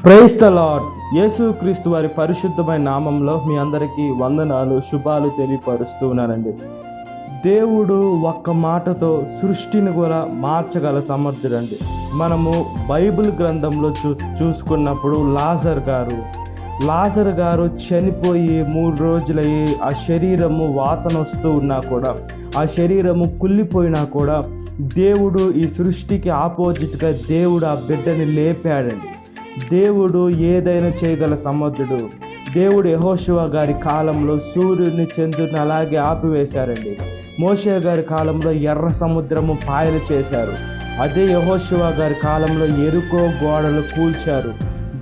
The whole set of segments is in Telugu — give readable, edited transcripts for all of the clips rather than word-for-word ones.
Praise the lord. యేసుక్రీస్తు వారి పరిశుద్ధమైన నామంలో మీ అందరికీ వందనాలు, శుభాలు తెలియపరుస్తూ ఉన్నానండి. దేవుడు ఒక్క మాటతో సృష్టిని కూడా మార్చగల సమర్థుడండి. మనము బైబిల్ గ్రంథంలో చూసుకున్నప్పుడు లాజర్ గారు చనిపోయి 3 రోజులయ్యి ఆ శరీరము వాసన వస్తూ ఉన్నా కూడా, ఆ శరీరము కుళ్ళిపోయినా కూడా దేవుడు ఈ సృష్టికి ఆపోజిట్గా దేవుడు ఆ బిడ్డని లేపాడండి. దేవుడు ఏదైనా చేయగల సమర్థుడు. దేవుడు యెహోషువ గారి కాలంలో సూర్యుని చంద్రుని అలాగే ఆపివేశారండి. మోషే గారి కాలంలో ఎర్ర సముద్రము పాయలు చేశారు. అదే యెహోషువ గారి కాలంలో ఎరుకో గోడలు కూల్చారు.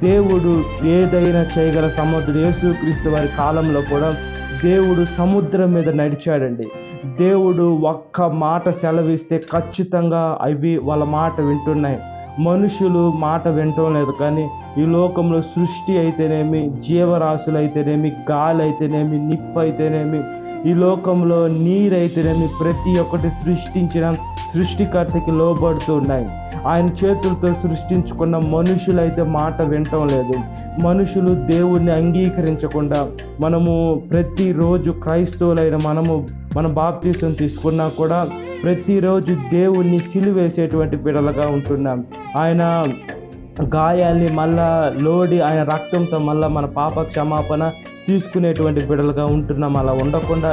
దేవుడు ఏదైనా చేయగల సమర్థుడు. యేసుక్రీస్తు వారి కాలంలో కూడా దేవుడు సముద్రం మీద నడిచాడండి. దేవుడు ఒక్క మాట సెలవిస్తే ఖచ్చితంగా అవి వాళ్ళ మాట వింటున్నాయి. మనుషులు మాట వినటం లేదు, కానీ ఈ లోకంలో సృష్టి అయితేనేమి, జీవరాశులు అయితేనేమి, గాలి అయితేనేమి, నిప్పు అయితేనేమి, ఈ లోకంలో నీరు అయితేనేమి, ప్రతి ఒక్కటి సృష్టించిన సృష్టికర్తకి లోబడుతూ ఉన్నాయి. ఆయన చేతులతో సృష్టించుకున్న మనుషులైతే మాట వినటం లేదు. మనుషులు దేవుణ్ణి అంగీకరించకుండా మనము ప్రతిరోజు క్రైస్తవులైన మన బాప్తీసం తీసుకున్నా కూడా ప్రతిరోజు దేవుణ్ణి సిలువేసేటువంటి బిడ్డలుగా ఉంటున్నాం. ఆయన గాయాల్ని మళ్ళా లోడి ఆయన రక్తంతో మళ్ళీ మన పాప క్షమాపణ తీసుకునేటువంటి బిడ్డలుగా ఉంటున్నాం. అలా ఉండకుండా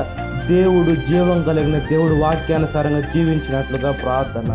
దేవుడు జీవం కలిగిన దేవుడు వాక్యానుసారంగా జీవించినట్లుగా ప్రార్థన.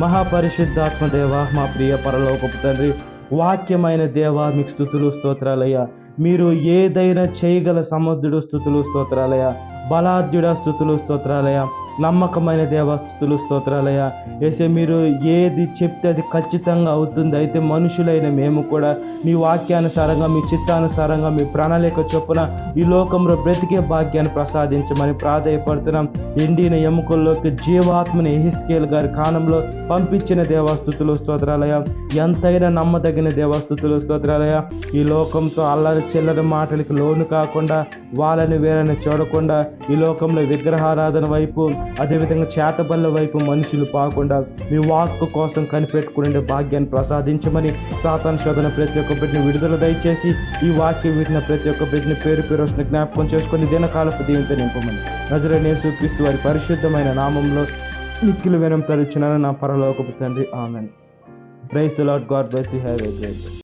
మహాపరిశుద్ధాత్మ దేవ, మా ప్రియ పరలోకపు తండ్రి, వాక్యమైన దేవ, మీకు స్తుతులు స్తోత్రాలయ్యా. మీరు ఏదైనా చేయగల సమర్థుడు, స్తుతులు స్తోత్రాలయ్యా. బలాఢ్యుడ, స్తుతులు స్తోత్రాలయ్యా. నమ్మకమైన దేవ, స్తుతులు స్తోత్రాలయ్యా. ఏసే, మీరు ఏది చెప్తే అది ఖచ్చితంగా అవుతుంది. అయితే మనుషులైన మేము కూడా మీ వాక్యానుసారంగా, మీ చిత్తానుసారంగా, మీ ప్రణాళిక చొప్పున ఈ లోకంలో బ్రతికే భాగ్యాన్ని ప్రసాదించమని ప్రాధేయపడుతున్నాం. ఎండిన ఎముకల్లోకి జీవాత్మని యెహెజ్కేలు గారి కాలంలో పంపించిన దేవస్థుతులు స్తోత్రాలయ. ఎంతైనా నమ్మదగిన దేవస్థుతులు స్తోత్రాలయ. ఈ లోకంతో అల్లరి చిల్లరి మాటలకి లోను కాకుండా, వాళ్ళని వీళ్ళని చూడకుండా, ఈ లోకంలో విగ్రహారాధన వైపు, అదేవిధంగా చేతబల్ల వైపు మనుషులు పాకుండా మీ వాక్కు కోసం కనిపెట్టుకునే భాగ్యాన్ని ప్రసాదించమని, సాతాను శోధన ప్రతి ఒక్క బిడ్డని విడుదల దయచేసి, ఈ వాక్యం వీటిన ప్రతి ఒక్క బిడ్డని పేరు వస్తున్న జ్ఞాపకం చేసుకొని దినకాలపు దీవెనతో నింపమని నజరేయుడైన యేసుక్రీస్తు వారి పరిశుద్ధమైన నామంలో మిక్కిలి వినయం తరుచున్నాను నా పరలోకపు తండ్రి. Amen. Praise the Lord. God bless you. Have a great day.